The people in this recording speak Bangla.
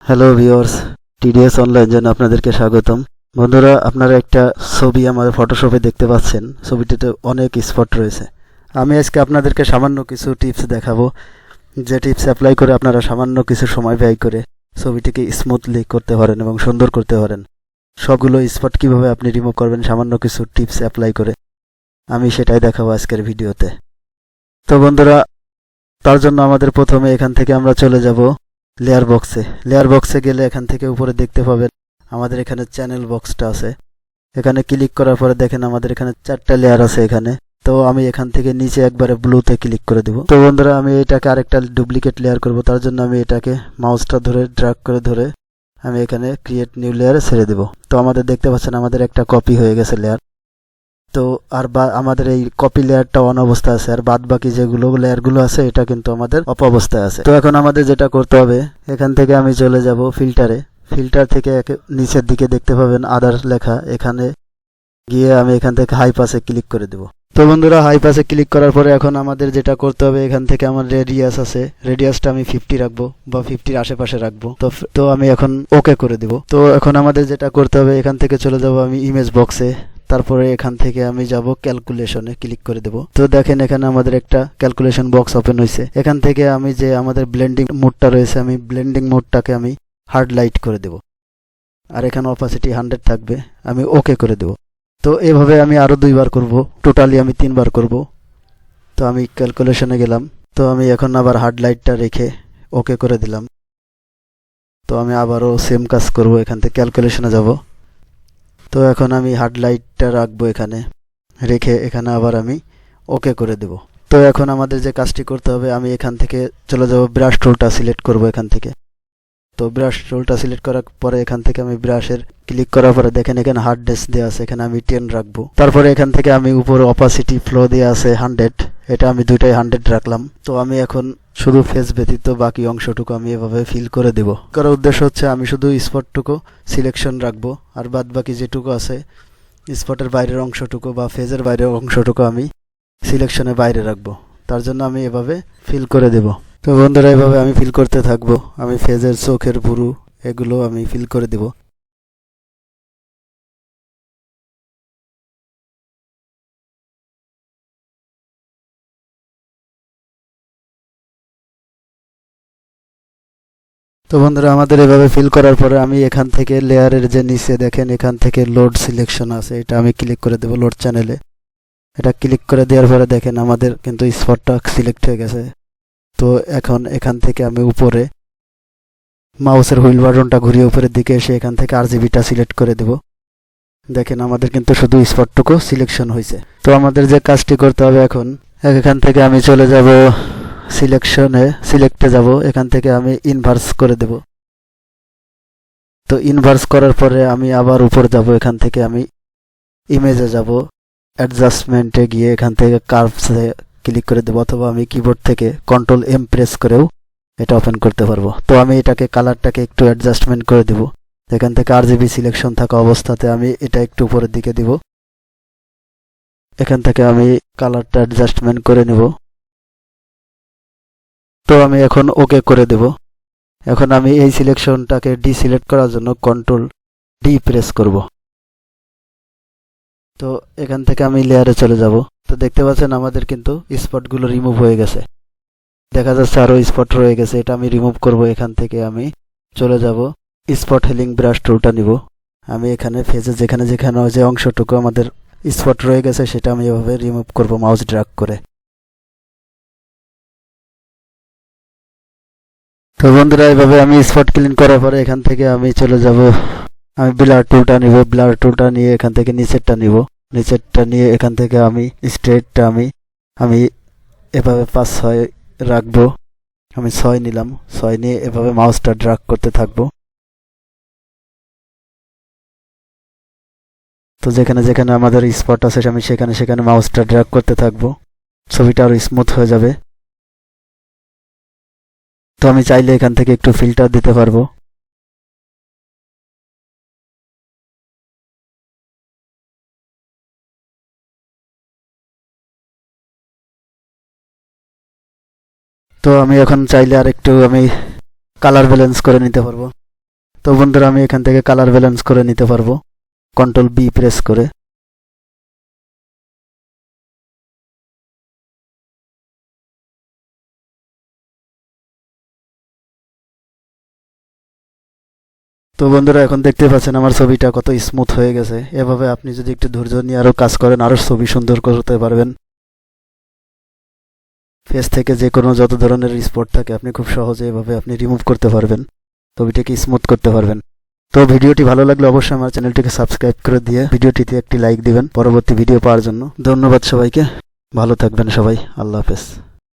হ্যালো ভিউয়ার্স, টিডিএস অনলাইন জন্য আপনাদেরকে স্বাগতম। বন্ধুরা, আপনারা একটা ছবি আমাদের ফটোশপে দেখতে পাচ্ছেন। ছবিটিতে অনেক স্পট রয়েছে। আমি আজকে আপনাদেরকে সামান্য কিছু টিপস দেখাবো, যে টিপস অ্যাপ্লাই করে আপনারা সামান্য কিছু সময় ব্যয় করে ছবিটিকে স্মুথলি করতে পারেন এবং সুন্দর করতে পারেন। সবগুলো স্পট কিভাবে আপনি রিমুভ করবেন সামান্য কিছু টিপস অ্যাপ্লাই করে, আমি সেটাই দেখাবো আজকের ভিডিওতে। তো বন্ধুরা, তার জন্য আমাদের প্রথমে এখান থেকে আমরা চলে যাব লেয়ার বক্সে গেলে এখান থেকে উপরে দেখতে পাবেন আমাদের এখানে চ্যানেল বক্সটা আছে। এখানে ক্লিক করার পরে দেখেন আমাদের এখানে 4টা লেয়ার আছে এখানে। তো আমি এখান থেকে নিচে একবারে ব্লুতে ক্লিক করে দেব। তো বন্ধুরা, আমি এটাকে আরেকটা ডুপ্লিকেট লেয়ার করব। তার জন্য আমি এটাকে মাউসটা ধরে ড্র্যাগ করে ধরে আমি এখানে ক্রিয়েট নিউ লেয়ারে ছেড়ে দেব। তো আমাদের দেখতে পাচ্ছেন আমাদের একটা কপি হয়ে গেছে লেয়ার। তো আর আমাদের এই কপি লেয়ারটা অন অবস্থায় আছে, আর বাদ বাকি যেগুলো লেয়ারগুলো আছে এটা কিন্তু আমাদের অফ অবস্থায় আছে। তো এখন আমাদের যেটা করতে হবে, এখান থেকে আমি চলে যাব ফিল্টার থেকে নিচের দিকে দেখতে পাবেন আদার লেখা। এখানে গিয়ে আমি এখান থেকে হাই পাসে ক্লিক করে দেব। তো বন্ধুরা, হাই পাসে ক্লিক করার পরে এখন আমাদের যেটা করতে হবে, এখান থেকে আমার রেডিয়াস আছে, রেডিয়াসটা আমি 50 রাখবো বা 50-র আশেপাশে রাখবো। তো আমি এখন ওকে করে দেব। তো এখন আমাদের যেটা করতে হবে, এখান থেকে চলে যাব আমি ইমেজ বক্সে। তারপরে এখান থেকে আমি যাব ক্যালকুলেশনে ক্লিক করে দেব। তো দেখেন এখানে আমাদের একটা ক্যালকুলেশন বক্স ওপেন হয়েছে। এখান থেকে আমি যে আমাদের ব্লেন্ডিং মোডটা রয়েছে, আমি ব্লেন্ডিং মোডটাকে আমি হার্ড লাইট করে দেব, আর এখানে অপাসিটি 100 থাকবে। আমি ওকে করে দেব। তো এভাবে আমি আরো 2বার করব, টোটালি আমি 3বার করব। তো আমি ক্যালকুলেশনে গেলাম। তো আমি এখন আবার হার্ড লাইটটা রেখে ওকে করে দিলাম। তো আমি আবারও সেম কাজ করব, এখান থেকে ক্যালকুলেশনে যাব। তো এখন আমি হার্ড লাইটটা রাখবো এখানে রেখে এখানে আবার আমি ওকে করে দেব। তো এখন আমাদের যে কাজটি করতে হবে, আমি এখান থেকে চলে যাব ব্রাশ টুলটা সিলেক্ট করব এখান থেকে। তো ব্রাশ টুলটা সিলেক্ট করার পরে এখান থেকে আমি ব্রাশের ক্লিক করার পরে দেখেন এখানে হার্ডনেস দেওয়া আছে, এখানে আমি 10 রাখবো। তারপরে এখান থেকে আমি উপরে অপাসিটি ফ্লো দেওয়া আছে 100, এটা আমি দুইটাই 100 রাখলাম। তো আমি এখন শুধু ফেস ব্যতীত বাকি অংশটুকু আমি এভাবে ফিল করে দেব। করার উদ্দেশ্য হচ্ছে আমি শুধু স্পটটুকু সিলেকশন রাখবো, আর বাদ বাকি যেটুকু আছে স্পটের বাইরের অংশটুকু বা ফেজের বাইরের অংশটুকু আমি সিলেকশনের বাইরে রাখবো। তার জন্য আমি এভাবে ফিল করে দেব। তো বন্ধুরা, এভাবে আমি ফিল করতে থাকবো। আমি ফেজের চোখের ভুরু এগুলো আমি ফিল করে দেব। তো বন্ধুরা, আমাদের এভাবে ফিল করার পরে আমি এখান থেকে লেয়ারের যে নিচে দেখেন এখান থেকে লোড সিলেকশন আছে, এটা আমি ক্লিক করে দেব লোড চ্যানেলে। এটা ক্লিক করে দেওয়ার পরে দেখেন আমাদের কিন্তু স্পটটা সিলেক্ট হয়ে গেছে। তো এখন এখান থেকে আমি উপরে মাউসের হুইল বাটনটা ঘুরিয়ে উপরের দিকে এসে এখান থেকে আরজিবিটা সিলেক্ট করে দেব। দেখেন আমাদের কিন্তু শুধু স্পটটুকু সিলেকশন হয়েছে। তো আমাদের যে কাজটি করতে হবে, এখন এখান থেকে আমি চলে যাব সিলেক্টে যাব। এখান থেকে আমি ইনভার্স করে দেব। তো ইনভার্স করার পরে আমি আবার উপরে যাব। এখান থেকে আমি ইমেজে যাব, অ্যাডজাস্টমেন্টে গিয়ে এখান থেকে কার্ভসে ক্লিক করে দেব, অথবা আমি কিবোর্ড থেকে Ctrl+M প্রেস করেও এটা ওপেন করতে পারবো। তো আমি এটাকে কালারটাকে একটু অ্যাডজাস্টমেন্ট করে দেব। এখান থেকে আরজিবি সিলেকশন থাকা অবস্থাতে আমি এটা একটু উপরের দিকে দিব। এখান থেকে আমি কালারটা অ্যাডজাস্টমেন্ট করে নেব। তো আমি এখন ওকে করে দেব। এখন আমি এই সিলেকশনটাকে ডিসিলেক্ট করার জন্য Ctrl+D প্রেস করব। তো এখান থেকে আমি লেয়ারে চলে যাব। তো দেখতে পাচ্ছেন আমাদের কিন্তু স্পটগুলো রিমুভ হয়ে গেছে। দেখা যাচ্ছে আরো স্পট রয়ে গেছে, এটা আমি রিমুভ করব। এখান থেকে আমি চলে যাব স্পট হিলিং ব্রাশ টুলটা নিব। আমি এখানে ফেজে যেখানে যেখানে যে অংশটুকু আমাদের স্পট রয়ে গেছে সেটা আমি এভাবে রিমুভ করব মাউস ড্র্যাগ করে। তো বন্ধুরা, এইভাবে আমি স্পট ক্লিন করার পরে এখান থেকে আমি চলে যাব, আমি ব্লার টুলটা নিব। ব্লার টুলটা নিয়ে এখান থেকে নিচেরটা নিব। নিচেরটা নিয়ে এখান থেকে আমি স্ট্রেটটা আমি এভাবে 5-6 রাখবো। আমি 6 নিলাম। 6 নিয়ে এভাবে মাউসটা ড্র্যাগ করতে থাকবো। তো যেখানে যেখানে আমাদের স্পট আছে আমি সেখানে সেখানে মাউসটা ড্র্যাগ করতে থাকবো। ছবিটা আরো স্মুথ হয়ে যাবে। তো আমি চাইলে এখান থেকে একটু ফিল্টার দিতে পারবো। তো আমি এখন চাইলে আর একটু আমি কালার ব্যালেন্স করে নিতে পারবো। তো বন্ধুরা আমি এখান থেকে কালার ব্যালেন্স করে নিতে পারবো কন্ট্রোল বি প্রেস করে। তো বন্ধুরা এখন দেখতে পাচ্ছেন আমার ছবিটা কত স্মুথ হয়ে গেছে। এভাবে আপনি যদি একটু ধৈর্য নিয়ে আরো কাজ করেন আরো ছবি সুন্দর করতে পারবেন। ফেস থেকে যে কোনো যত ধরনের স্পট থাকে আপনি খুব সহজে এভাবে আপনি রিমুভ করতে পারবেন, ছবিটাকে স্মুথ করতে পারবেন। তো ভিডিওটি ভালো লাগলে অবশ্যই আমার চ্যানেলটিকে সাবস্ক্রাইব করে দিয়ে ভিডিওটিতে একটি লাইক দিবেন পরবর্তী ভিডিও পাওয়ার জন্য। ধন্যবাদ সবাইকে, ভালো থাকবেন সবাই, আল্লাহ হাফেজ।